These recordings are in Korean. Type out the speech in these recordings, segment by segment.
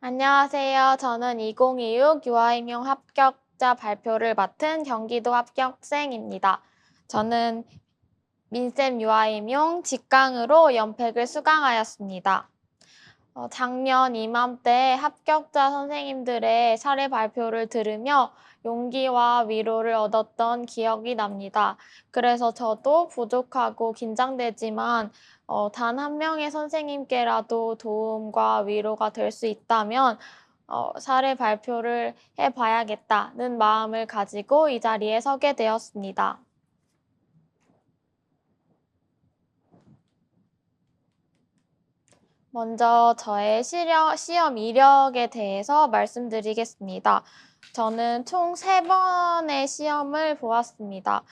안녕하세요. 저는 2026 유아임용 합격자 발표를 맡은 경기도 합격생입니다. 저는 민쌤 유아임용 직강으로 연팩을 수강하였습니다. 작년 이맘때 합격자 선생님들의 사례 발표를 들으며 용기와 위로를 얻었던 기억이 납니다. 그래서 저도 부족하고 긴장되지만 단 한 명의 선생님께라도 도움과 위로가 될 수 있다면 사례 발표를 해봐야겠다는 마음을 가지고 이 자리에 서게 되었습니다. 먼저 저의 시험 이력에 대해서 말씀드리겠습니다. 저는 총 3번의 시험을 보았습니다.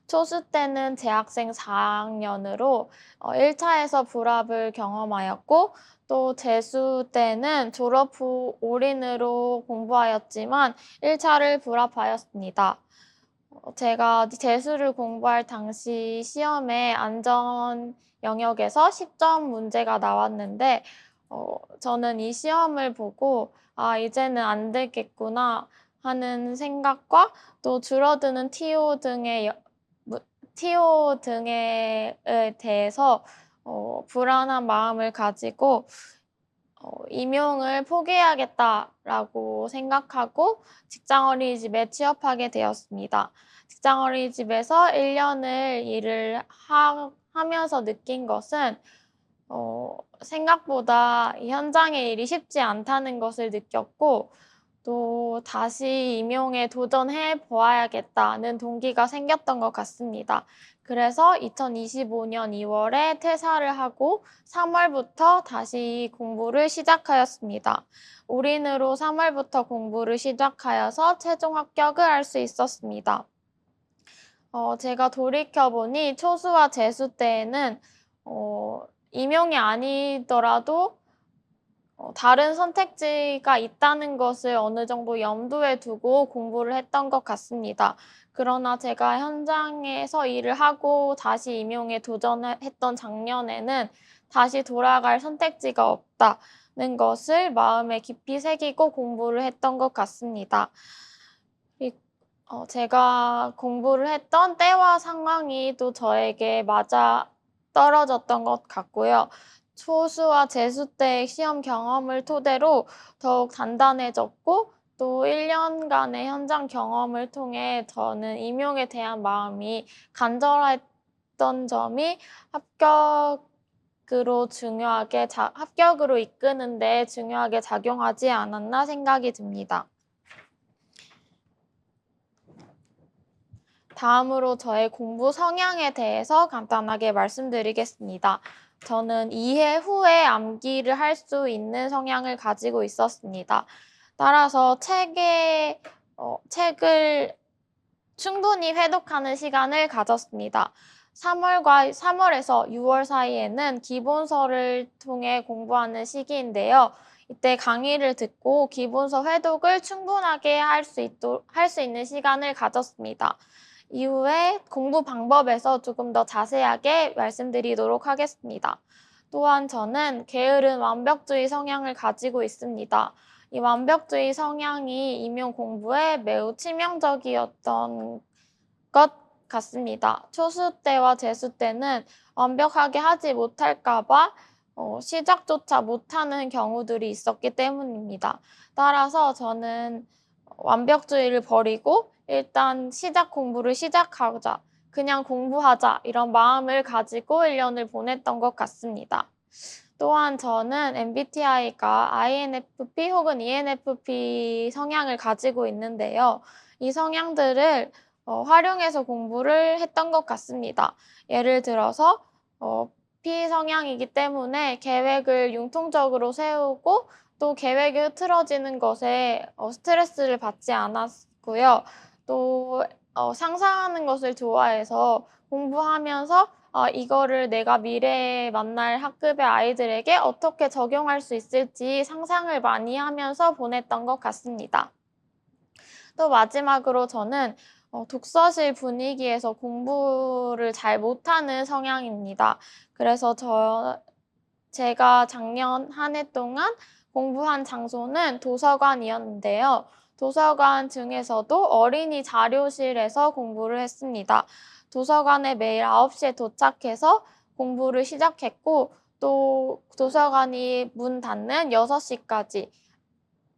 초수 때는 재학생 4학년으로 1차에서 불합을 경험하였고, 또 재수 때는 졸업 후 올인으로 공부하였지만 1차를 불합하였습니다. 제가 재수를 공부할 당시 시험에 안전 영역에서 10점 문제가 나왔는데 저는 이 시험을 보고 '아 이제는 안 되겠구나.' 하는 생각과 또 줄어드는 TO 등에 대해서 불안한 마음을 가지고 '임용을 포기해야겠다.'라고 생각하고 직장어린이집에 취업하게 되었습니다. 직장어린이집에서 1 년을 일을 하면서 느낀 것은 생각보다 이 현장의 일이 쉽지 않다는 것을 느꼈고, 또 '다시 임용에 도전해 보아야겠다.'는 동기가 생겼던 것 같습니다. 그래서 2025년 2월에 퇴사를 하고 3월부터 다시 공부를 시작하였습니다. 올인으로 3월부터 공부를 시작하여서 최종 합격을 할 수 있었습니다. 제가 돌이켜 보니 초수와 재수 때에는 임용이 아니더라도 다른 선택지가 있다는 것을 어느 정도 염두에 두고 공부를 했던 것 같습니다. 그러나 제가 현장에서 일을 하고 다시 임용에 도전했던 작년에는 다시 돌아갈 선택지가 없다는 것을 마음에 깊이 새기고 공부를 했던 것 같습니다. 제가 공부를 했던 때와 상황이 또 저에게 맞아떨어졌던 것 같고요. 초수와 재수 때의 시험 경험을 토대로 더욱 단단해졌고, 또 1 년간의 현장 경험을 통해 저는 임용에 대한 마음이 간절했던 점이 합격으로 이끄는 데 중요하게 작용하지 않았나 생각이 듭니다. 다음으로 저의 공부 성향에 대해서 간단하게 말씀드리겠습니다. 저는 이해 후에 암기를 할 수 있는 성향을 가지고 있었습니다. 따라서 책을 충분히 회독하는 시간을 가졌습니다. 3월에서 6월 사이에는 기본서를 통해 공부하는 시기인데요. 이때 강의를 듣고 기본서 회독을 충분하게 할 수 있는 시간을 가졌습니다. 이후에 공부 방법에서 조금 더 자세하게 말씀드리도록 하겠습니다. 또한 저는 게으른 완벽주의 성향을 가지고 있습니다. 이 완벽주의 성향이 임용 공부에 매우 치명적이었던 것 같습니다. 초수 때와 재수 때는 완벽하게 하지 못할까 봐 시작조차 못하는 경우들이 있었기 때문입니다. 따라서 저는 완벽주의를 버리고 일단 공부를 시작하자, 그냥 공부하자 이런 마음을 가지고 1 년을 보냈던 것 같습니다. 또한 저는 MBTI가 INFP 혹은 ENFP 성향을 가지고 있는데요. 이 성향들을 활용해서 공부를 했던 것 같습니다. 예를 들어서 P 성향이기 때문에 계획을 융통적으로 세우고, 또 계획이 흐트러지는 것에 스트레스를 받지 않았고요. 또 상상하는 것을 좋아해서 공부하면서 이거를 내가 미래에 만날 학급의 아이들에게 어떻게 적용할 수 있을지 상상을 많이 하면서 보냈던 것 같습니다. 또 마지막으로 저는 독서실 분위기에서 공부를 잘 못하는 성향입니다. 그래서 제가 작년 한 해 동안 공부한 장소는 도서관이었는데요. 도서관 중에서도 어린이 자료실에서 공부를 했습니다. 도서관에 매일 9시에 도착해서 공부를 시작했고, 또 도서관이 문 닫는 6시까지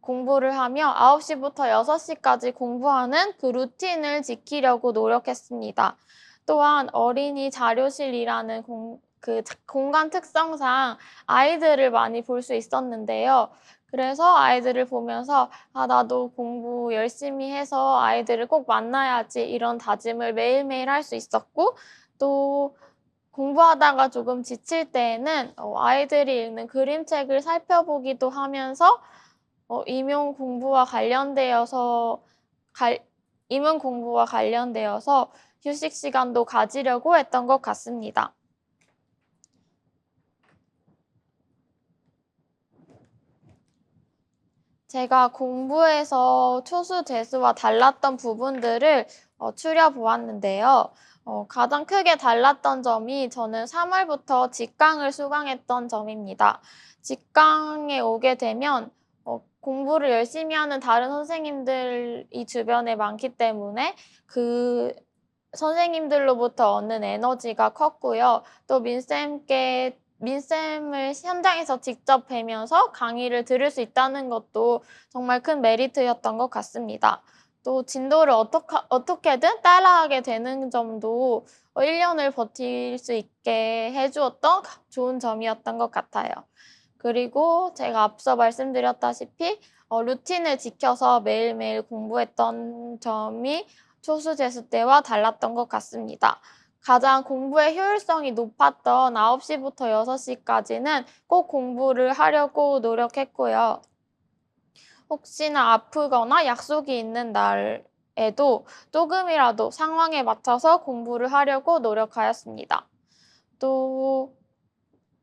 공부를 하며 9시부터 6시까지 공부하는 그 루틴을 지키려고 노력했습니다. 또한 어린이 자료실이라는 공간 특성상 아이들을 많이 볼 수 있었는데요. 그래서 아이들을 보면서 나도 공부 열심히 해서 아이들을 꼭 만나야지 이런 다짐을 매일매일 할 수 있었고, 또 공부하다가 조금 지칠 때에는 아이들이 읽는 그림책을 살펴보기도 하면서 임용 공부와 관련되어서 휴식 시간도 가지려고 했던 것 같습니다. 제가 공부에서 초수 재수와 달랐던 부분들을 추려보았는데요. 가장 크게 달랐던 점이 저는 3월부터 직강을 수강했던 점입니다. 직강에 오게 되면 공부를 열심히 하는 다른 선생님들이 주변에 많기 때문에 그 선생님들로부터 얻는 에너지가 컸고요. 또 민쌤을 현장에서 직접 뵈면서 강의를 들을 수 있다는 것도 정말 큰 메리트였던 것 같습니다. 또 진도를 어떻게든 따라하게 되는 점도 1년을 버틸 수 있게 해주었던 좋은 점이었던 것 같아요. 그리고 제가 앞서 말씀드렸다시피 루틴을 지켜서 매일매일 공부했던 점이 초수 재수 때와 달랐던 것 같습니다. 가장 공부의 효율성이 높았던 9시부터 6시까지는 꼭 공부를 하려고 노력했고요. 혹시나 아프거나 약속이 있는 날에도 조금이라도 상황에 맞춰서 공부를 하려고 노력하였습니다. 또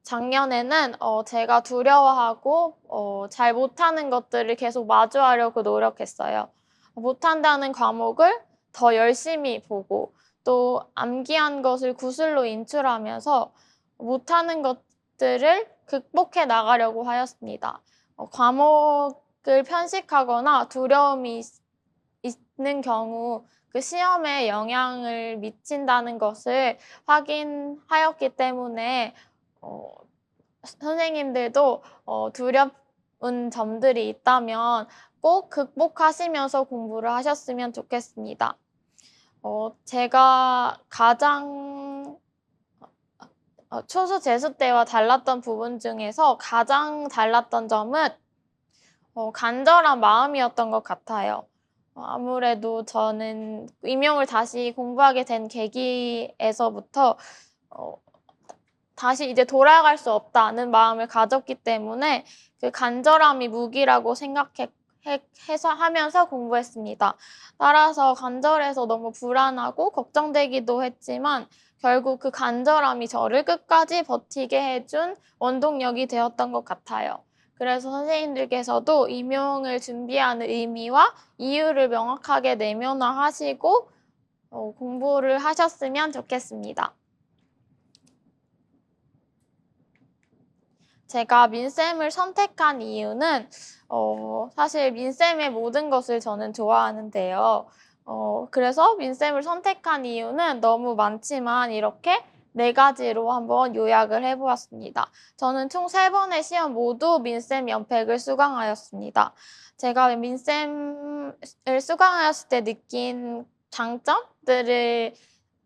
작년에는 제가 두려워하고 잘 못하는 것들을 계속 마주하려고 노력했어요. 못한다는 과목을 더 열심히 보고 또 암기한 것을 구슬로 인출하면서 못하는 것들을 극복해 나가려고 하였습니다. 과목을 편식하거나 두려움이 있는 경우 그 시험에 영향을 미친다는 것을 확인하였기 때문에 선생님들도 두려운 점들이 있다면 꼭 극복하시면서 공부를 하셨으면 좋겠습니다. 제가 가장 초수 재수 때와 달랐던 부분 중에서 가장 달랐던 점은 간절한 마음이었던 것 같아요. 아무래도 저는 임용을 다시 공부하게 된 계기에서부터 다시 이제 돌아갈 수 없다는 마음을 가졌기 때문에 그 간절함이 무기라고 생각해서 하면서 공부했습니다. 따라서 간절해서 너무 불안하고 걱정되기도 했지만 결국 그 간절함이 저를 끝까지 버티게 해준 원동력이 되었던 것 같아요. 그래서 선생님들께서도 임용을 준비하는 의미와 이유를 명확하게 내면화하시고 공부를 하셨으면 좋겠습니다. 제가 민쌤을 선택한 이유는 사실 민쌤의 모든 것을 저는 좋아하는데요. 그래서 민쌤을 선택한 이유는 너무 많지만 이렇게 4가지로 한번 요약을 해보았습니다. 저는 총 3번의 시험 모두 민쌤 연팩을 수강하였습니다. 제가 민쌤을 수강하였을 때 느낀 장점들을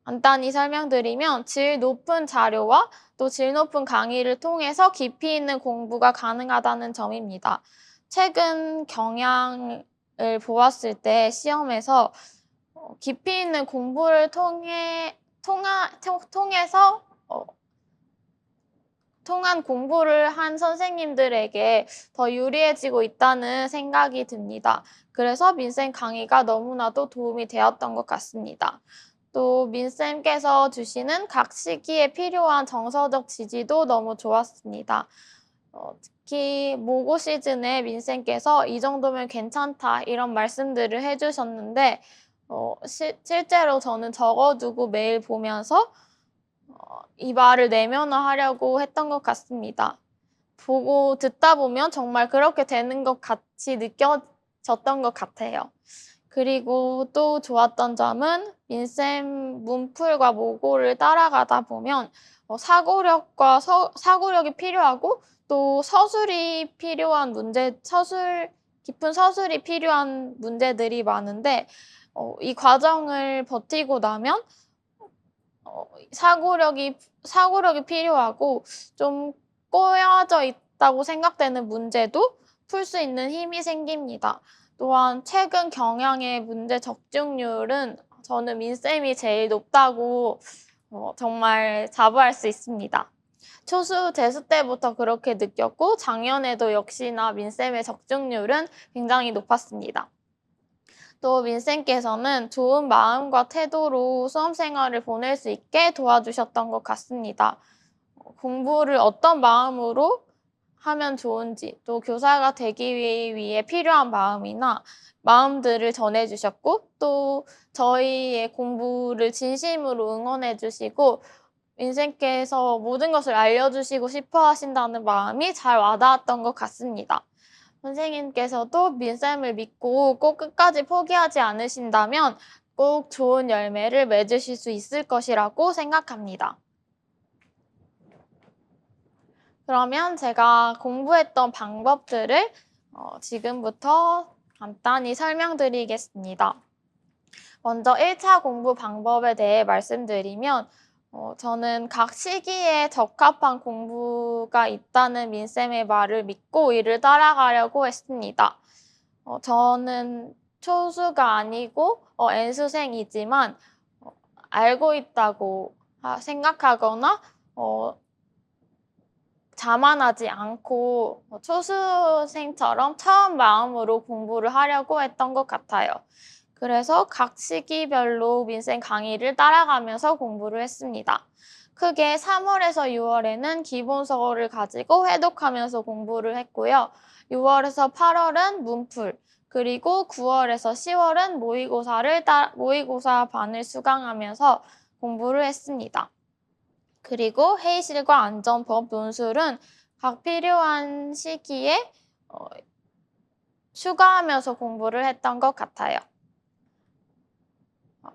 간단히 설명드리면 질 높은 자료와 또 질 높은 강의를 통해서 깊이 있는 공부가 가능하다는 점입니다. 최근 경향을 보았을 때 시험에서 깊이 있는 공부를 통해서 통한 공부를 한 선생님들에게 더 유리해지고 있다는 생각이 듭니다. 그래서 민쌤 강의가 너무나도 도움이 되었던 것 같습니다. 또 민쌤께서 주시는 각 시기에 필요한 정서적 지지도 너무 좋았습니다. 특히 모고 시즌에 민쌤께서 이 정도면 괜찮다 이런 말씀들을 해주셨는데 실제로 저는 적어두고 매일 보면서 이 말을 내면화하려고 했던 것 같습니다. 보고 듣다 보면 정말 그렇게 되는 것 같이 느껴졌던 것 같아요. 그리고 또 좋았던 점은 민쌤 문풀과 모고를 따라가다 보면 사고력이 필요하고 또 깊은 서술이 필요한 문제들이 많은데 이 과정을 버티고 나면 사고력이 필요하고 좀 꼬여져 있다고 생각되는 문제도 풀 수 있는 힘이 생깁니다. 또한 최근 경향의 문제 적중률은 저는 민쌤이 제일 높다고 정말 자부할 수 있습니다. 초수 재수 때부터 그렇게 느꼈고 작년에도 역시나 민쌤의 적중률은 굉장히 높았습니다. 또 민쌤께서는 좋은 마음과 태도로 수험생활을 보낼 수 있게 도와주셨던 것 같습니다. 공부를 어떤 마음으로 하면 좋은지, 또 교사가 되기 위해 필요한 마음이나 마음들을 전해주셨고, 또 저희의 공부를 진심으로 응원해주시고, 민쌤께서 모든 것을 알려주시고 싶어 하신다는 마음이 잘 와닿았던 것 같습니다. 선생님께서도 민쌤을 믿고 꼭 끝까지 포기하지 않으신다면 꼭 좋은 열매를 맺으실 수 있을 것이라고 생각합니다. 그러면 제가 공부했던 방법들을 지금부터 간단히 설명드리겠습니다. 먼저 1차 공부 방법에 대해 말씀드리면 저는 각 시기에 적합한 공부가 있다는 민쌤의 말을 믿고 이를 따라가려고 했습니다. 저는 초수가 아니고 N수생이지만 알고 있다고 생각하거나 자만하지 않고 초수생처럼 처음 마음으로 공부를 하려고 했던 것 같아요. 그래서 각 시기별로 민쌤 강의를 따라가면서 공부를 했습니다. 크게 3월에서 6월에는 기본서를 가지고 회독하면서 공부를 했고요. 6월에서 8월은 문풀, 그리고 9월에서 10월은 모의고사 반을 수강하면서 공부를 했습니다. 그리고 회의실과 안전법, 논술은 각 필요한 시기에 추가하면서 공부를 했던 것 같아요.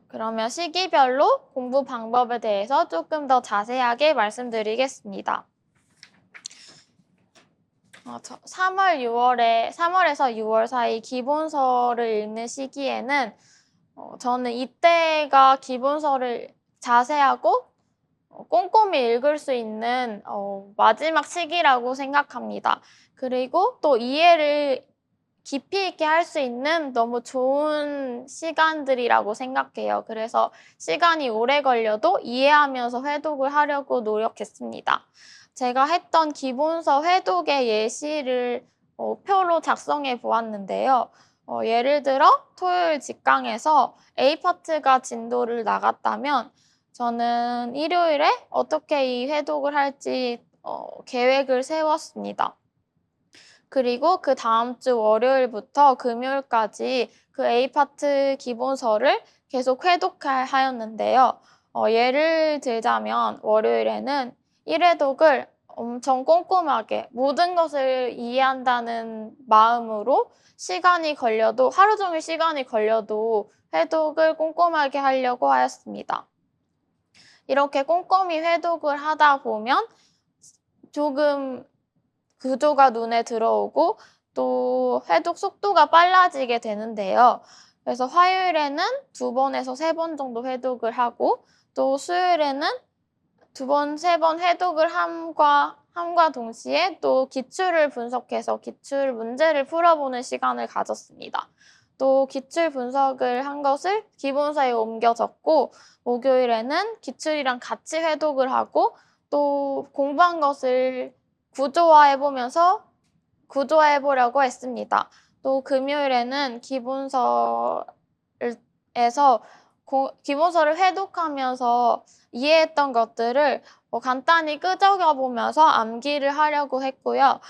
그러면 시기별로 공부 방법에 대해서 조금 더 자세하게 말씀드리겠습니다. 3월에서 6월 사이 기본서를 읽는 시기에는 저는 이때가 기본서를 자세하고 꼼꼼히 읽을 수 있는 마지막 시기라고 생각합니다. 그리고 또 이해를 깊이 있게 할 수 있는 너무 좋은 시간들이라고 생각해요. 그래서 시간이 오래 걸려도 이해하면서 회독을 하려고 노력했습니다. 제가 했던 기본서 회독의 예시를 표로 작성해 보았는데요. 예를 들어 토요일 직강에서 A파트가 진도를 나갔다면 저는 일요일에 어떻게 이 회독을 할지 계획을 세웠습니다. 그리고 그 다음 주 월요일부터 금요일까지 그 A파트 기본서를 계속 회독하였는데요. 예를 들자면 월요일에는 1회독을 엄청 꼼꼼하게 모든 것을 이해한다는 마음으로 하루 종일 시간이 걸려도 회독을 꼼꼼하게 하려고 하였습니다. 이렇게 꼼꼼히 회독을 하다 보면 조금 구조가 눈에 들어오고 또 회독 속도가 빨라지게 되는데요. 그래서 화요일에는 2번에서 3번 정도 회독을 하고 또 수요일에는 2번, 3번 회독을 함과 동시에 또 기출을 분석해서 기출 문제를 풀어보는 시간을 가졌습니다. 또 기출 분석을 한 것을 기본서에 옮겨 적고 목요일에는 기출이랑 같이 회독을 하고 또 공부한 것을 구조화해보려고 했습니다. 또 금요일에는 기본서를 회독하면서 이해했던 것들을 간단히 끄적여보면서 암기를 하려고 했고요.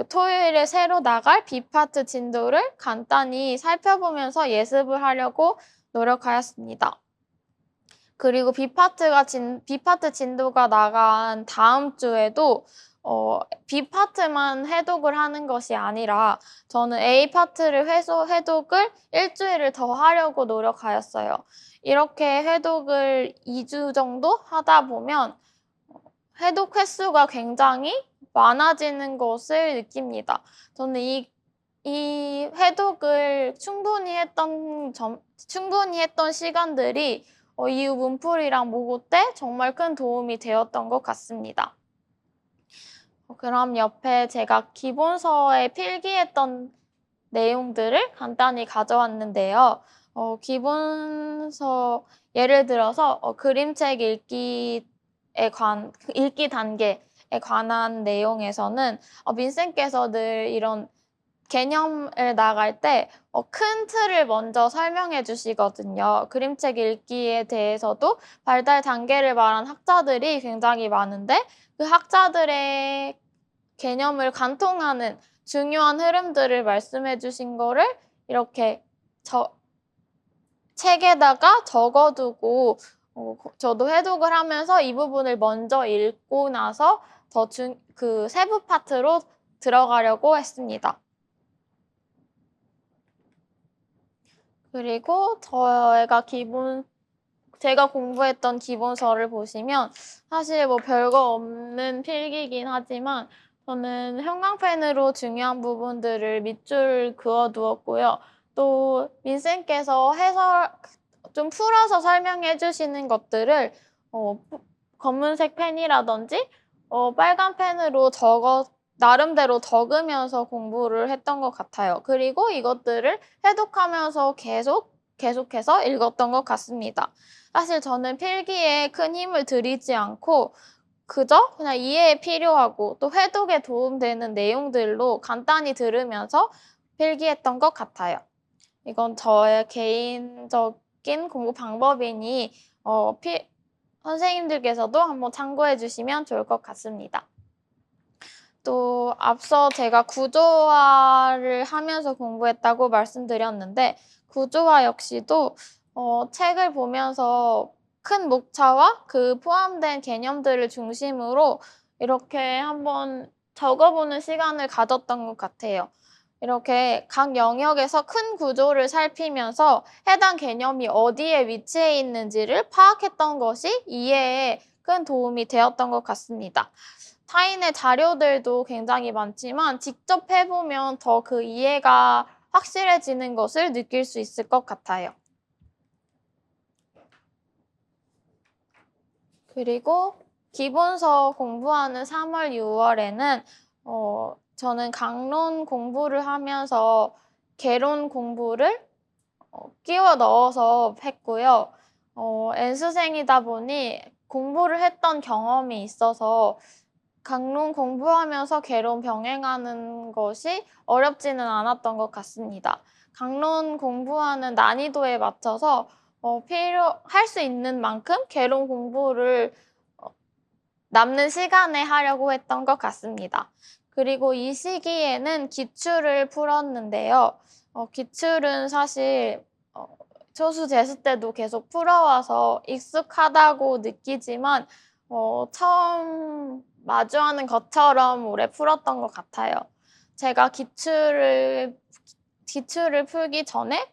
토요일에 새로 나갈 B파트 진도를 간단히 살펴보면서 예습을 하려고 노력하였습니다. 그리고 B파트 진도가 나간 다음 주에도 B 파트만 해독을 하는 것이 아니라 저는 A 파트를 해독을 일주일을 더 하려고 노력하였어요. 이렇게 해독을 2주 정도 하다 보면 해독 횟수가 굉장히 많아지는 것을 느낍니다. 저는 이 해독을 충분히 했던 시간들이 이후 문풀이랑 모고 때 정말 큰 도움이 되었던 것 같습니다. 그럼 옆에 제가 기본서에 필기했던 내용들을 간단히 가져왔는데요. 기본서 예를 들어서 그림책 읽기 단계에 관한 내용에서는 민쌤께서 늘 이런 개념을 나갈 때 큰 틀을 먼저 설명해 주시거든요. 그림책 읽기에 대해서도 발달 단계를 말한 학자들이 굉장히 많은데 그 학자들의 개념을 관통하는 중요한 흐름들을 말씀해 주신 거를 이렇게 책에다가 적어두고 저도 해독을 하면서 이 부분을 먼저 읽고 나서 그 세부 파트로 들어가려고 했습니다. 그리고 제가 공부했던 기본서를 보시면 사실 뭐 별거 없는 필기긴 하지만 저는 형광펜으로 중요한 부분들을 밑줄 그어두었고요. 또 민쌤께서 좀 풀어서 설명해 주시는 것들을 검은색 펜이라든지 빨간 펜으로 나름대로 적으면서 공부를 했던 것 같아요. 그리고 이것들을 해독하면서 계속해서 읽었던 것 같습니다. 사실 저는 필기에 큰 힘을 들이지 않고 그저 그냥 이해에 필요하고 또 해독에 도움되는 내용들로 간단히 들으면서 필기했던 것 같아요. 이건 저의 개인적인 공부 방법이니 선생님들께서도 한번 참고해 주시면 좋을 것 같습니다. 또 앞서 제가 구조화를 하면서 공부했다고 말씀드렸는데 구조화 역시도 책을 보면서 큰 목차와 그 포함된 개념들을 중심으로 이렇게 한번 적어보는 시간을 가졌던 것 같아요. 이렇게 각 영역에서 큰 구조를 살피면서 해당 개념이 어디에 위치해 있는지를 파악했던 것이 이해에 큰 도움이 되었던 것 같습니다. 타인의 자료들도 굉장히 많지만 직접 해보면 더 그 이해가 확실해지는 것을 느낄 수 있을 것 같아요. 그리고 기본서 공부하는 3월, 6월에는 저는 강론 공부를 하면서 개론 공부를 끼워 넣어서 했고요. N수생이다 보니 공부를 했던 경험이 있어서 강론 공부하면서 개론 병행하는 것이 어렵지는 않았던 것 같습니다. 강론 공부하는 난이도에 맞춰서 할 수 있는 만큼 개론 공부를 남는 시간에 하려고 했던 것 같습니다. 그리고 이 시기에는 기출을 풀었는데요. 기출은 사실 초수 재수 때도 계속 풀어와서 익숙하다고 느끼지만 처음 마주하는 것처럼 오래 풀었던 것 같아요. 제가 기출을 풀기 전에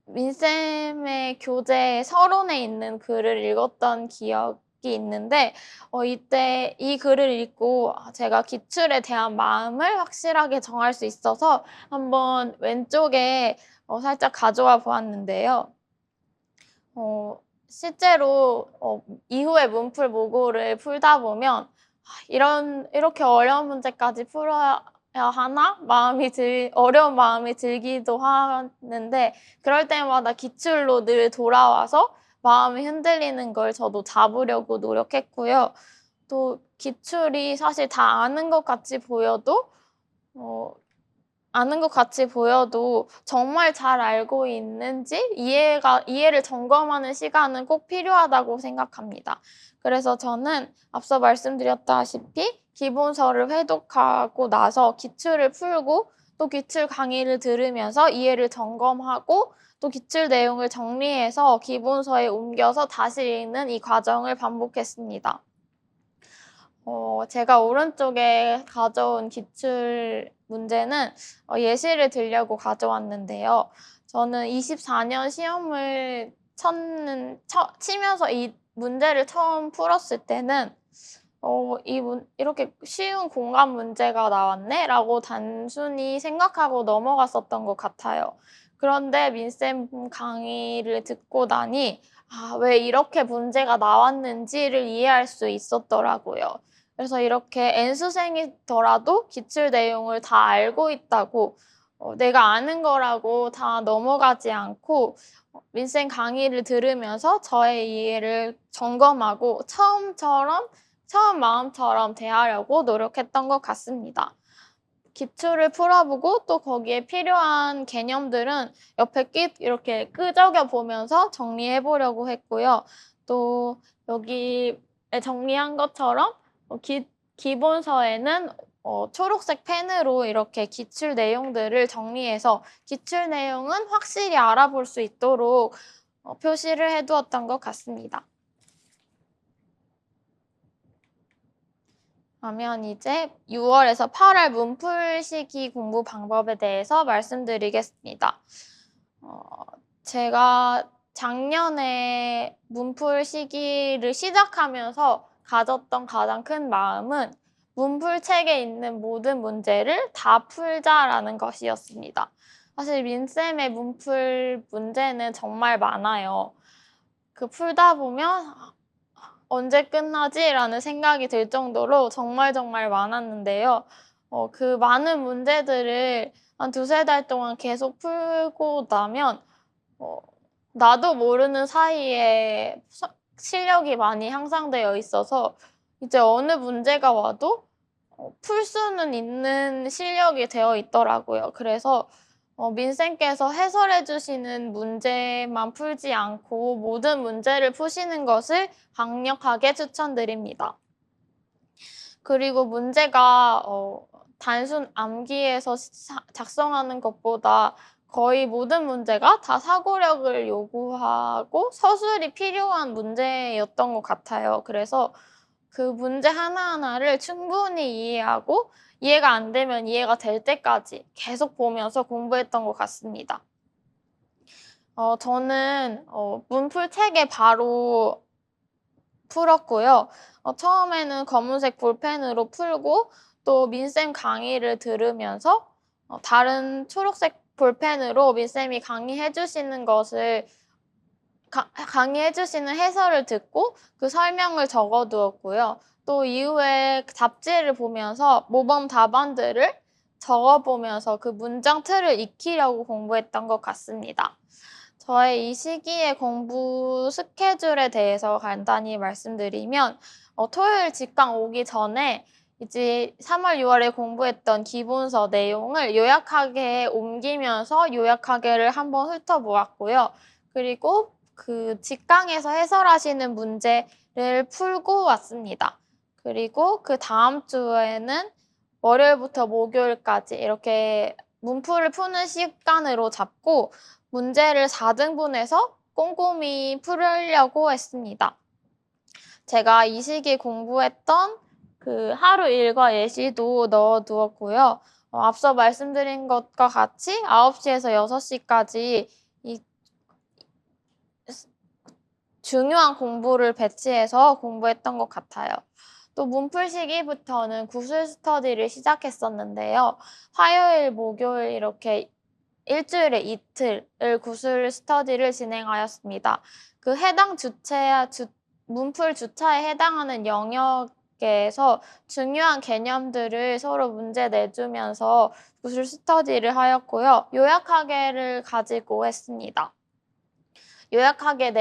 민쌤의 교재 서론에 있는 글을 읽었던 기억이 있는데 이때 이 글을 읽고 제가 기출에 대한 마음을 확실하게 정할 수 있어서 한번 왼쪽에 살짝 가져와 보았는데요. 실제로 이후에 문풀 모고를 풀다 보면 이렇게 어려운 문제까지 풀어야 하나? 어려운 마음이 들기도 하는데 그럴 때마다 기출로 늘 돌아와서 마음이 흔들리는 걸 저도 잡으려고 노력했고요. 또 기출이 사실 다 아는 것 같이 보여도 정말 잘 알고 있는지 이해를 점검하는 시간은 꼭 필요하다고 생각합니다. 그래서 저는 앞서 말씀드렸다시피 기본서를 회독하고 나서 기출을 풀고 또 기출 강의를 들으면서 이해를 점검하고 또 기출 내용을 정리해서 기본서에 옮겨서 다시 읽는 이 과정을 반복했습니다. 제가 오른쪽에 가져온 기출 문제는 예시를 들려고 가져왔는데요. 저는 24년 시험을 치면서 이 문제를 처음 풀었을 때는 이렇게 쉬운 공감 문제가 나왔네?라고 단순히 생각하고 넘어갔었던 것 같아요. 그런데 민쌤 강의를 듣고 나니 왜 이렇게 문제가 나왔는지를 이해할 수 있었더라고요. 그래서 이렇게 N수생이더라도 기출 내용을 다 알고 있다고 내가 아는 거라고 다 넘어가지 않고 민쌤 강의를 들으면서 저의 이해를 점검하고 처음 마음처럼 대하려고 노력했던 것 같습니다. 기출을 풀어보고 또 거기에 필요한 개념들은 옆에 이렇게 끄적여 보면서 정리해 보려고 했고요. 또 여기에 정리한 것처럼 기본서에는 초록색 펜으로 이렇게 기출 내용들을 정리해서 기출 내용은 확실히 알아볼 수 있도록 표시를 해두었던 것 같습니다. 그러면 이제 6월에서 8월 문풀 시기 공부 방법에 대해서 말씀드리겠습니다. 제가 작년에 문풀 시기를 시작하면서 가졌던 가장 큰 마음은 문풀 책에 있는 모든 문제를 다 풀자라는 것이었습니다. 사실 민쌤의 문풀 문제는 정말 많아요. 풀다 보면 언제 끝나지? 라는 생각이 들 정도로 정말 많았는데요. 그 많은 문제들을 한 두세 달 동안 계속 풀고 나면 나도 모르는 사이에 실력이 많이 향상되어 있어서 이제 어느 문제가 와도 풀 수는 있는 실력이 되어 있더라고요. 그래서 민쌤께서 해설해 주시는 문제만 풀지 않고 모든 문제를 푸시는 것을 강력하게 추천드립니다. 그리고 문제가 단순 암기해서 작성하는 것보다 거의 모든 문제가 다 사고력을 요구하고 서술이 필요한 문제였던 것 같아요. 그래서 그 문제 하나하나를 충분히 이해하고 이해가 안 되면 이해가 될 때까지 계속 보면서 공부했던 것 같습니다. 저는 문풀 책에 바로 풀었고요. 처음에는 검은색 볼펜으로 풀고 또 민쌤 강의를 들으면서 다른 초록색 볼펜으로 민쌤이 강의해 주시는 것을 강의해 주시는 해설을 듣고 그 설명을 적어 두었고요. 또 이후에 잡지를 보면서 모범 답안들을 적어 보면서 그 문장 틀을 익히려고 공부했던 것 같습니다. 저의 이 시기의 공부 스케줄에 대해서 간단히 말씀드리면 토요일 직강 오기 전에 이제 3월, 6월에 공부했던 기본서 내용을 요약하게 옮기면서 요약하게를 한번 훑어보았고요. 그리고 그 직강에서 해설하시는 문제를 풀고 왔습니다. 그리고 그 다음 주에는 월요일부터 목요일까지 이렇게 문풀을 푸는 시간으로 잡고 문제를 4등분해서 꼼꼼히 풀으려고 했습니다. 제가 이 시기 공부했던 그 하루 일과 예시도 넣어두었고요. 앞서 말씀드린 것과 같이 9시에서 6시까지 이 중요한 공부를 배치해서 공부했던 것 같아요. 또 문풀 시기부터는 구술 스터디를 시작했었는데요. 화요일, 목요일 이렇게 일주일에 이틀을 구술 스터디를 진행하였습니다. 그 해당 문풀 주차에 해당하는 영역에서 중요한 개념들을 서로 문제 내주면서 구술 스터디를 하였고요. 요약하게를 가지고 했습니다. 요약하게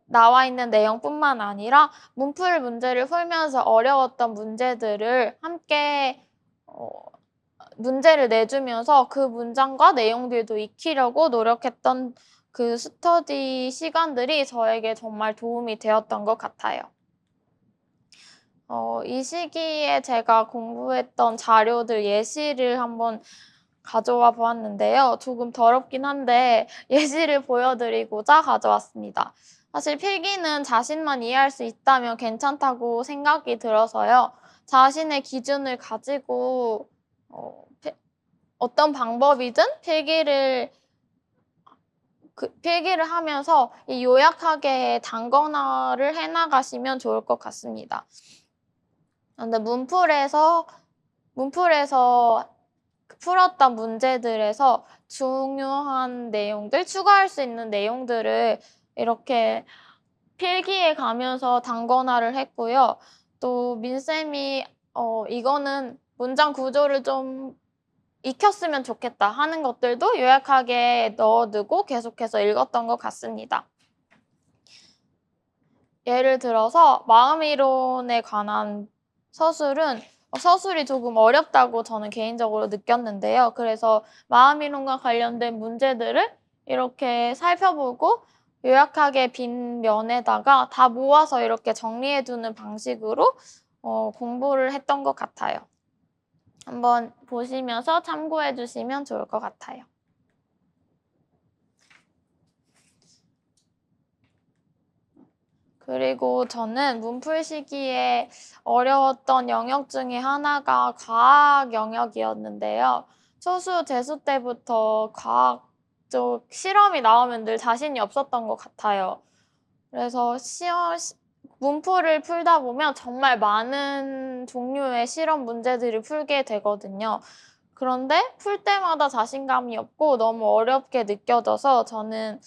나와 있는 내용뿐만 아니라 문풀 문제를 풀면서 어려웠던 문제들을 함께 문제를 내주면서 그 문장과 내용들도 익히려고 노력했던 그 스터디 시간들이 저에게 정말 도움이 되었던 것 같아요. 이 시기에 제가 공부했던 자료들 예시를 한번 가져와 보았는데요. 조금 더럽긴 한데 예시를 보여드리고자 가져왔습니다. 사실 필기는 자신만 이해할 수 있다면 괜찮다고 생각이 들어서요. 자신의 기준을 가지고 어떤 방법이든 필기를 하면서 이 요약하게 단권화를 해나가시면 좋을 것 같습니다. 근데 문풀에서 풀었던 문제들에서 중요한 내용들, 추가할 수 있는 내용들을 이렇게 필기해 가면서 단권화를 했고요. 또 민쌤이 이거는 문장 구조를 좀 익혔으면 좋겠다 하는 것들도 요약하게 넣어두고 계속해서 읽었던 것 같습니다. 예를 들어서 마음이론에 관한 서술이 조금 어렵다고 저는 개인적으로 느꼈는데요. 그래서 마음이론과 관련된 문제들을 이렇게 살펴보고 요약하게 빈 면에다가 다 모아서 이렇게 정리해두는 방식으로 공부를 했던 것 같아요. 한번 보시면서 참고해 주시면 좋을 것 같아요. 그리고 저는 문풀 시기에 어려웠던 영역 중에 하나가 과학 영역이었는데요. 초수, 재수 때부터 과학 쪽 실험이 나오면 늘 자신이 없었던 것 같아요. 그래서 문풀을 풀다 보면 정말 많은 종류의 실험 문제들을 풀게 되거든요. 그런데 풀 때마다 자신감이 없고 너무 어렵게 느껴져서 저는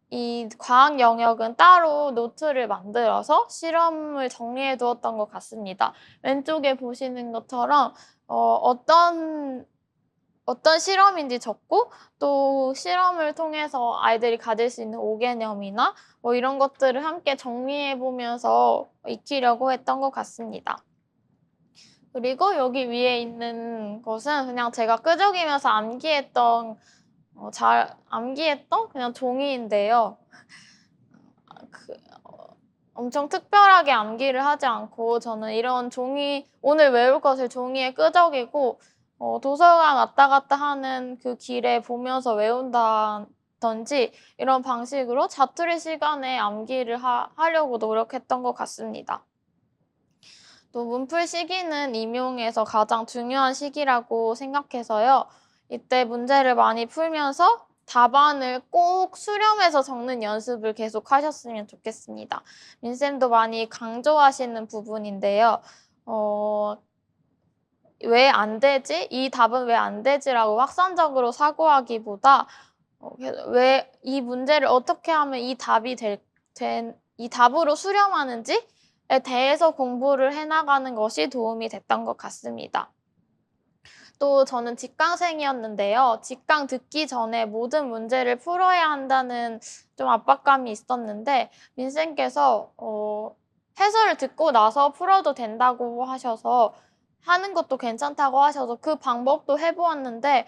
이 과학 영역은 따로 노트를 만들어서 실험을 정리해 두었던 것 같습니다. 왼쪽에 보시는 것처럼 어떤 실험인지 적고 또 실험을 통해서 아이들이 가질 수 있는 오개념이나 뭐 이런 것들을 함께 정리해 보면서 익히려고 했던 것 같습니다. 그리고 여기 위에 있는 것은 그냥 제가 끄적이면서 암기했던 그냥 종이인데요. 엄청 특별하게 암기를 하지 않고 저는 이런 오늘 외울 것을 종이에 끄적이고 도서관 왔다 갔다 하는 그 길에 보면서 외운다든지 이런 방식으로 자투리 시간에 암기를 하려고 노력했던 것 같습니다. 또 문풀 시기는 임용에서 가장 중요한 시기라고 생각해서요. 이때 문제를 많이 풀면서 답안을 꼭 수렴해서 적는 연습을 계속 하셨으면 좋겠습니다. 민쌤도 많이 강조하시는 부분인데요. 왜 안 되지? 이 답은 왜 안 되지라고 확산적으로 사고하기보다 왜 이 문제를 어떻게 하면 이 답으로 수렴하는지에 대해서 공부를 해나가는 것이 도움이 됐던 것 같습니다. 또 저는 직강생이었는데요. 직강 듣기 전에 모든 문제를 풀어야 한다는 좀 압박감이 있었는데 민쌤께서 해설을 듣고 나서 풀어도 된다고 하셔서 하는 것도 괜찮다고 하셔서 그 방법도 해보았는데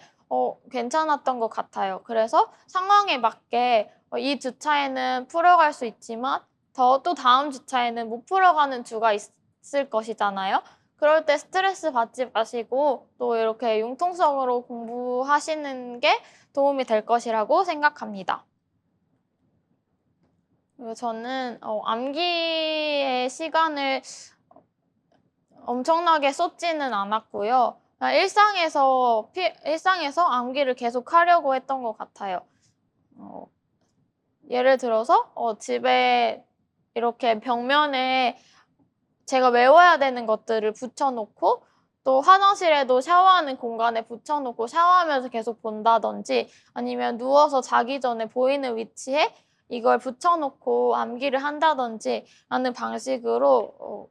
괜찮았던 것 같아요. 그래서 상황에 맞게 이 주차에는 풀어갈 수 있지만 또 다음 주차에는 못 풀어가는 주가 있을 것이잖아요. 그럴 때 스트레스 받지 마시고 또 이렇게 융통성으로 공부하시는 게 도움이 될 것이라고 생각합니다. 그리고 저는 암기의 시간을 엄청나게 쏟지는 않았고요. 일상에서 암기를 계속 하려고 했던 것 같아요. 예를 들어서 집에 이렇게 벽면에 제가 외워야 되는 것들을 붙여놓고 또 화장실에도 샤워하는 공간에 붙여놓고 샤워하면서 계속 본다든지 아니면 누워서 자기 전에 보이는 위치에 이걸 붙여놓고 암기를 한다든지 하는 방식으로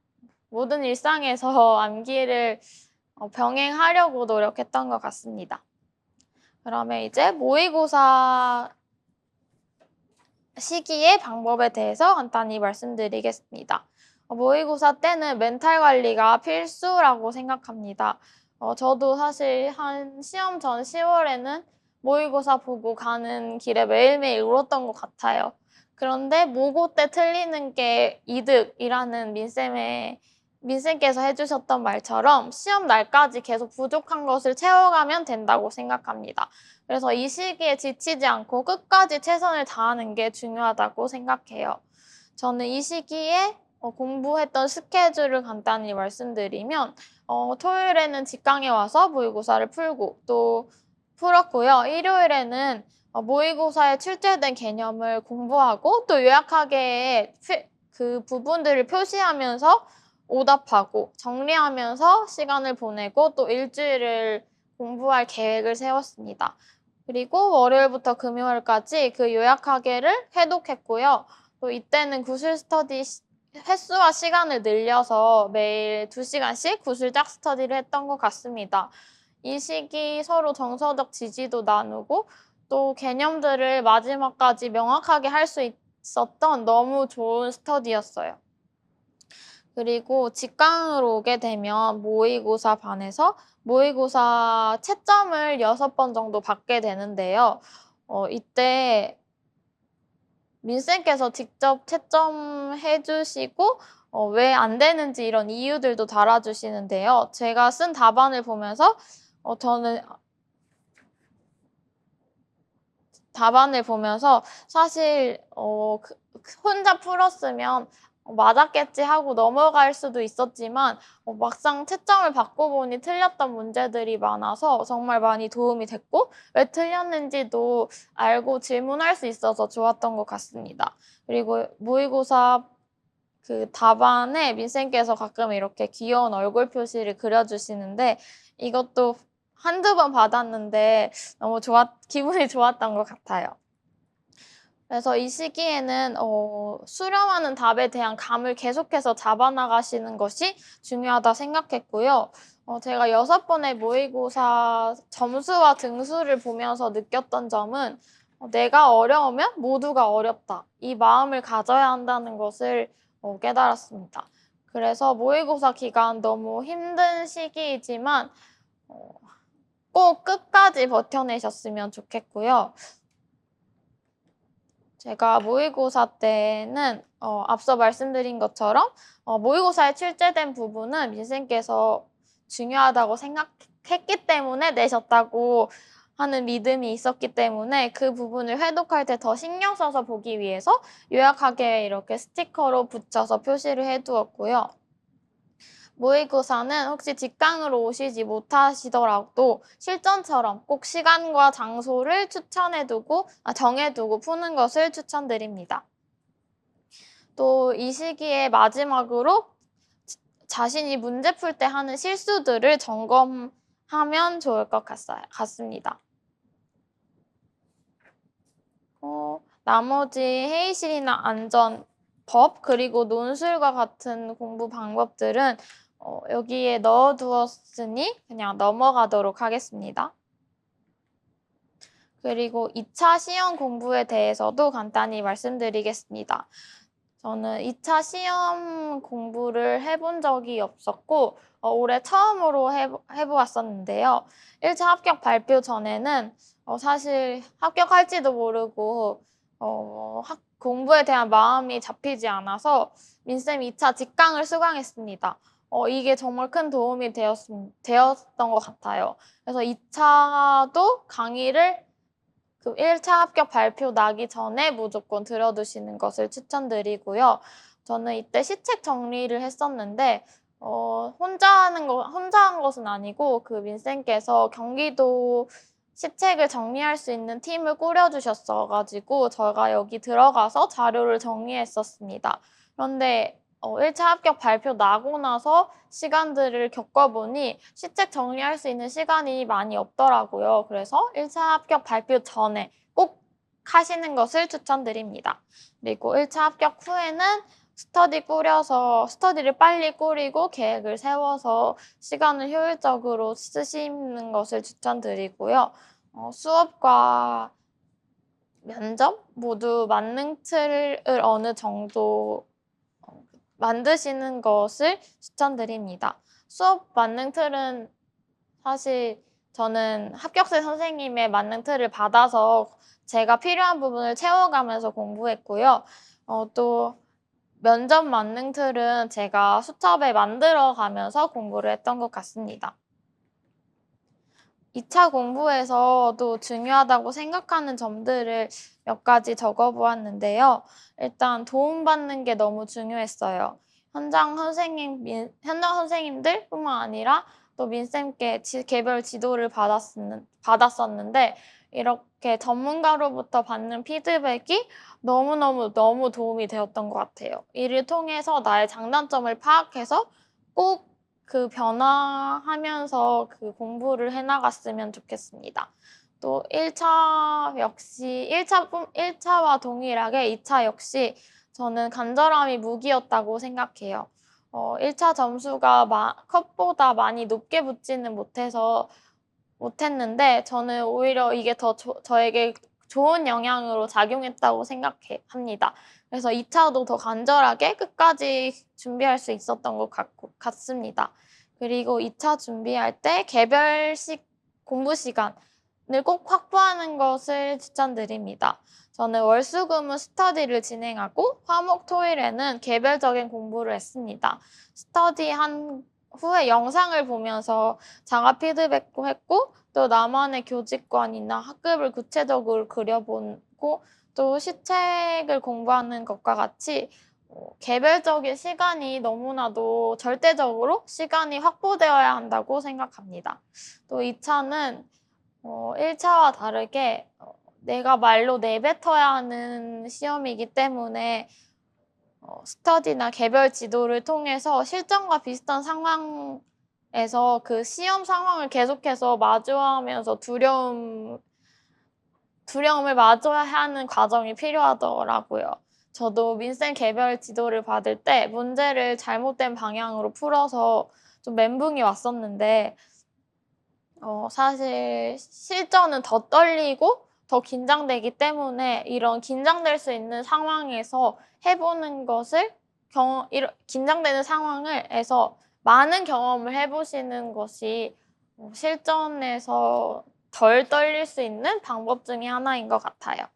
모든 일상에서 암기를 병행하려고 노력했던 것 같습니다. 그러면 이제 모의고사 시기의 방법에 대해서 간단히 말씀드리겠습니다. 모의고사 때는 멘탈 관리가 필수라고 생각합니다. 저도 사실 한 시험 전 10월에는 모의고사 보고 가는 길에 매일매일 울었던 것 같아요. 그런데 모고 때 틀리는 게 이득이라는 민쌤께서 해주셨던 말처럼 시험 날까지 계속 부족한 것을 채워가면 된다고 생각합니다. 그래서 이 시기에 지치지 않고 끝까지 최선을 다하는 게 중요하다고 생각해요. 저는 이 시기에 공부했던 스케줄을 간단히 말씀드리면 토요일에는 직강에 와서 모의고사를 풀고 또 풀었고요. 일요일에는 모의고사에 출제된 개념을 공부하고 또 요약하게 그 부분들을 표시하면서 오답하고 정리하면서 시간을 보내고 또 일주일을 공부할 계획을 세웠습니다. 그리고 월요일부터 금요일까지 그 요약하개를 해독했고요. 또 이때는 구술 스터디 횟수와 시간을 늘려서 매일 2시간씩 구술 짝 스터디를 했던 것 같습니다. 이 시기 서로 정서적 지지도 나누고 또 개념들을 마지막까지 명확하게 할 수 있었던 너무 좋은 스터디였어요. 그리고 직강으로 오게 되면 모의고사 반에서 모의고사 채점을 6번 정도 받게 되는데요. 이때 민쌤께서 직접 채점해 주시고 왜 안 되는지 이런 이유들도 달아주시는데요. 제가 쓴 답안을 보면서 저는 답안을 보면서 사실 혼자 풀었으면 맞았겠지 하고 넘어갈 수도 있었지만 막상 채점을 받고 보니 틀렸던 문제들이 많아서 정말 많이 도움이 됐고 왜 틀렸는지도 알고 질문할 수 있어서 좋았던 것 같습니다. 그리고 모의고사 그 답안에 민쌤께서 가끔 이렇게 귀여운 얼굴 표시를 그려주시는데 이것도 한두 번 받았는데 너무 기분이 좋았던 것 같아요. 그래서 이 시기에는 수렴하는 답에 대한 감을 계속해서 잡아나가시는 것이 중요하다 생각했고요. 제가 6번의 모의고사 점수와 등수를 보면서 느꼈던 점은 내가 어려우면 모두가 어렵다. 이 마음을 가져야 한다는 것을 깨달았습니다. 그래서 모의고사 기간 너무 힘든 시기이지만 꼭 끝까지 버텨내셨으면 좋겠고요. 제가 모의고사 때는 앞서 말씀드린 것처럼 모의고사에 출제된 부분은 민쌤께서 중요하다고 생각했기 때문에 내셨다고 하는 믿음이 있었기 때문에 그 부분을 회독할 때 더 신경 써서 보기 위해서 요약하게 이렇게 스티커로 붙여서 표시를 해두었고요. 모의고사는 혹시 직강으로 오시지 못하시더라도 실전처럼 꼭 시간과 장소를 정해두고 푸는 것을 추천드립니다. 또 이 시기에 마지막으로 자신이 문제 풀 때 하는 실수들을 점검하면 좋을 것 같습니다. 나머지 회의실이나 안전법 그리고 논술과 같은 공부 방법들은 여기에 넣어두었으니 그냥 넘어가도록 하겠습니다. 그리고 2차 시험 공부에 대해서도 간단히 말씀드리겠습니다. 저는 2차 시험 공부를 해본 적이 없었고 올해 처음으로 해보았었는데요. 1차 합격 발표 전에는 사실 합격할지도 모르고 공부에 대한 마음이 잡히지 않아서 민쌤 2차 직강을 수강했습니다. 이게 정말 큰 도움이 되었던 것 같아요. 그래서 2차도 강의를 그 1차 합격 발표 나기 전에 무조건 들어두시는 것을 추천드리고요. 저는 이때 시책 정리를 했었는데 혼자 한 것은 아니고 그 민쌤께서 경기도 시책을 정리할 수 있는 팀을 꾸려주셨어가지고 저가 여기 들어가서 자료를 정리했었습니다. 그런데 1차 합격 발표 나고 나서 시간들을 겪어보니 시책 정리할 수 있는 시간이 많이 없더라고요. 그래서 1차 합격 발표 전에 꼭 하시는 것을 추천드립니다. 그리고 1차 합격 후에는 스터디를 빨리 꾸리고 계획을 세워서 시간을 효율적으로 쓰시는 것을 추천드리고요. 수업과 면접 모두 만능 틀을 어느 정도 만드시는 것을 추천드립니다. 수업 만능 틀은 사실 저는 합격생 선생님의 만능 틀을 받아서 제가 필요한 부분을 채워가면서 공부했고요. 또 면접 만능 틀은 제가 수첩에 만들어가면서 공부를 했던 것 같습니다. 2차 공부에서도 중요하다고 생각하는 점들을 몇 가지 적어보았는데요. 일단 도움받는 게 너무 중요했어요. 현장 선생님들뿐만 아니라 또 민쌤께 개별 지도를 받았었는데 이렇게 전문가로부터 받는 피드백이 너무 도움이 되었던 것 같아요. 이를 통해서 나의 장단점을 파악해서 꼭 그 변화하면서 그 공부를 해나갔으면 좋겠습니다. 또 1차 역시 1차와 동일하게 2차 역시 저는 간절함이 무기였다고 생각해요. 1차 점수가 컷보다 많이 높게 붙지는 못했는데 저는 오히려 이게 더 저에게 좋은 영향으로 작용했다고 합니다. 그래서 2차도 더 간절하게 끝까지 준비할 수 있었던 것 같습니다. 그리고 2차 준비할 때 개별식 공부 시간을 꼭 확보하는 것을 추천드립니다. 저는 월수금은 스터디를 진행하고 화목 토일에는 개별적인 공부를 했습니다. 스터디한 후에 영상을 보면서 자가 피드백도 했고 또 나만의 교직관이나 학급을 구체적으로 그려보고 또 시책을 공부하는 것과 같이 개별적인 시간이 너무나도 절대적으로 시간이 확보되어야 한다고 생각합니다. 또 2차는 1차와 다르게 내가 말로 내뱉어야 하는 시험이기 때문에 스터디나 개별 지도를 통해서 실전과 비슷한 상황에서 그 시험 상황을 계속해서 마주하면서 두려움을 마주해야 하는 과정이 필요하더라고요. 저도 민쌤 개별 지도를 받을 때 문제를 잘못된 방향으로 풀어서 좀 멘붕이 왔었는데 사실 실전은 더 떨리고 더 긴장되기 때문에 이런 긴장될 수 있는 상황에서 해보는 것을 긴장되는 상황에서 많은 경험을 해보시는 것이 실전에서 덜 떨릴 수 있는 방법 중에 하나인 것 같아요.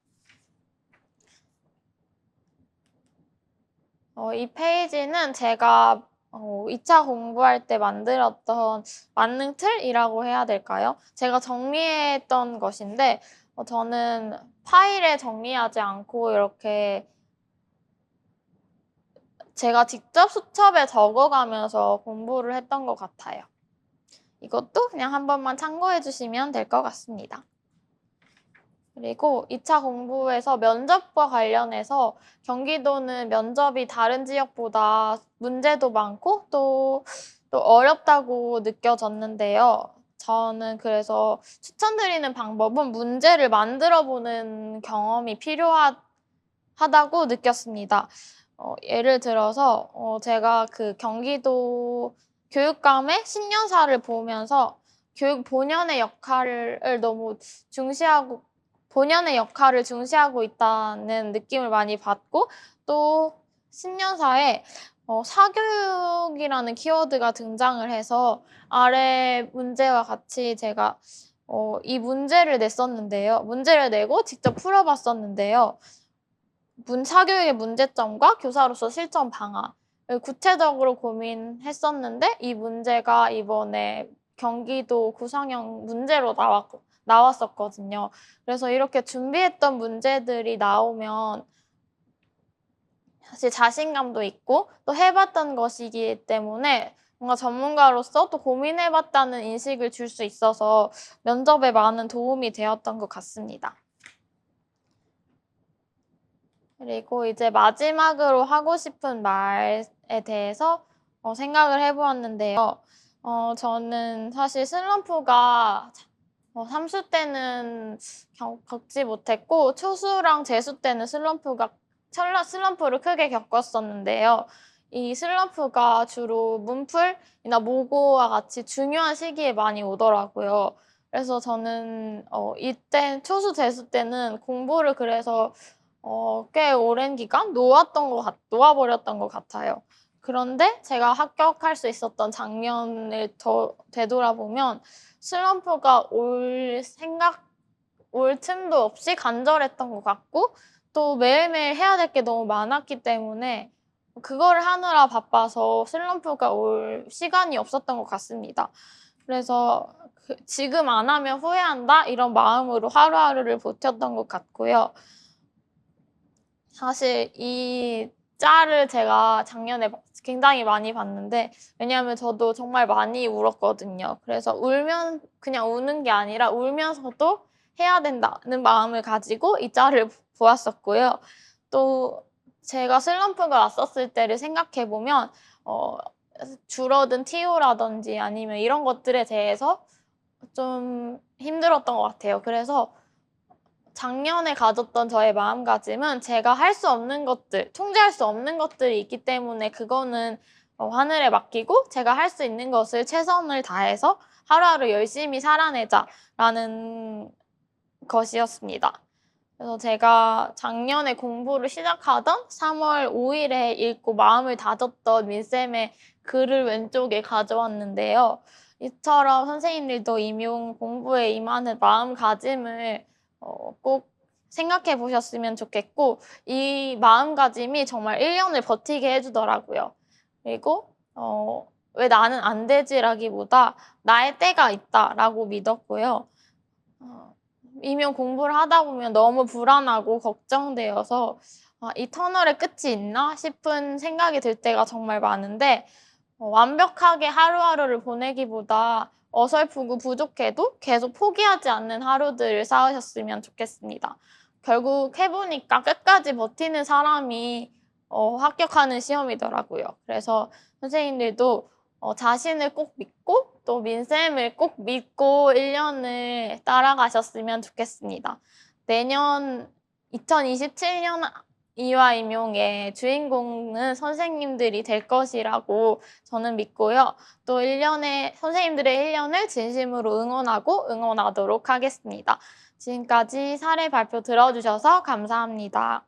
이 페이지는 제가 2차 공부할 때 만들었던 만능 틀이라고 해야 될까요? 제가 정리했던 것인데 저는 파일에 정리하지 않고 이렇게 제가 직접 수첩에 적어가면서 공부를 했던 것 같아요. 이것도 그냥 한 번만 참고해 주시면 될 것 같습니다. 그리고 2차 공부에서 면접과 관련해서 경기도는 면접이 다른 지역보다 문제도 많고 또 어렵다고 느껴졌는데요. 저는 그래서 추천드리는 방법은 문제를 만들어 보는 경험이 필요하다고 느꼈습니다. 예를 들어서 제가 그 경기도 교육감의 신년사를 보면서 교육 본연의 역할을 중시하고 있다는 느낌을 많이 받고 또 신년사에 사교육이라는 키워드가 등장을 해서 아래 문제와 같이 제가 이 문제를 문제를 내고 직접 풀어봤었는데요. 사교육의 문제점과 교사로서 실천 방안을 구체적으로 고민했었는데 이 문제가 이번에 경기도 구상형 문제로 나왔었거든요. 그래서 이렇게 준비했던 문제들이 나오면 사실 자신감도 있고 또 해봤던 것이기 때문에 뭔가 전문가로서 또 고민해봤다는 인식을 줄 수 있어서 면접에 많은 도움이 되었던 것 같습니다. 그리고 이제 마지막으로 하고 싶은 말에 대해서 생각을 해보았는데요. 저는 사실 슬럼프가 삼수 때는 겪지 못했고 초수랑 재수 때는 슬럼프를 크게 겪었었는데요. 이 슬럼프가 주로 문풀이나 모고와 같이 중요한 시기에 많이 오더라고요. 그래서 저는 이때 초수 재수 때는 공부를 그래서 꽤 오랜 기간 놓아버렸던 것 같아요. 그런데 제가 합격할 수 있었던 작년을 되돌아보면 슬럼프가 올 틈도 없이 간절했던 것 같고 또 매일매일 해야 될 게 너무 많았기 때문에 그거를 하느라 바빠서 슬럼프가 올 시간이 없었던 것 같습니다. 그래서 지금 안 하면 후회한다 이런 마음으로 하루하루를 버텼던 것 같고요. 사실 이 짤을 제가 작년에 굉장히 많이 봤는데, 왜냐하면 저도 정말 많이 울었거든요. 그래서 그냥 우는 게 아니라 울면서도 해야 된다는 마음을 가지고 이 짤을 보았었고요. 또 제가 슬럼프가 왔었을 때를 생각해 보면 줄어든 TO라든지 아니면 이런 것들에 대해서 좀 힘들었던 것 같아요. 그래서 작년에 가졌던 저의 마음가짐은 제가 할 수 없는 것들, 통제할 수 없는 것들이 있기 때문에 그거는 하늘에 맡기고 제가 할 수 있는 것을 최선을 다해서 하루하루 열심히 살아내자라는 것이었습니다. 그래서 제가 작년에 공부를 시작하던 3월 5일에 읽고 마음을 다졌던 민쌤의 글을 왼쪽에 가져왔는데요. 이처럼 선생님들도 임용 공부에 임하는 마음가짐을 꼭 생각해 보셨으면 좋겠고, 이 마음가짐이 정말 1년을 버티게 해주더라고요. 그리고 왜 나는 안 되지라기보다 나의 때가 있다라고 믿었고요. 임용 공부를 하다 보면 너무 불안하고 걱정되어서 이 터널의 끝이 있나 싶은 생각이 들 때가 정말 많은데, 완벽하게 하루하루를 보내기보다 어설프고 부족해도 계속 포기하지 않는 하루들을 쌓으셨으면 좋겠습니다. 결국 해보니까 끝까지 버티는 사람이 합격하는 시험이더라고요. 그래서 선생님들도 자신을 꼭 믿고 또 민쌤을 꼭 믿고 1년을 따라가셨으면 좋겠습니다. 내년 2027년 이화임용의 주인공은 선생님들이 될 것이라고 저는 믿고요. 또 선생님들의 1년을 진심으로 응원하도록 하겠습니다. 지금까지 사례 발표 들어주셔서 감사합니다.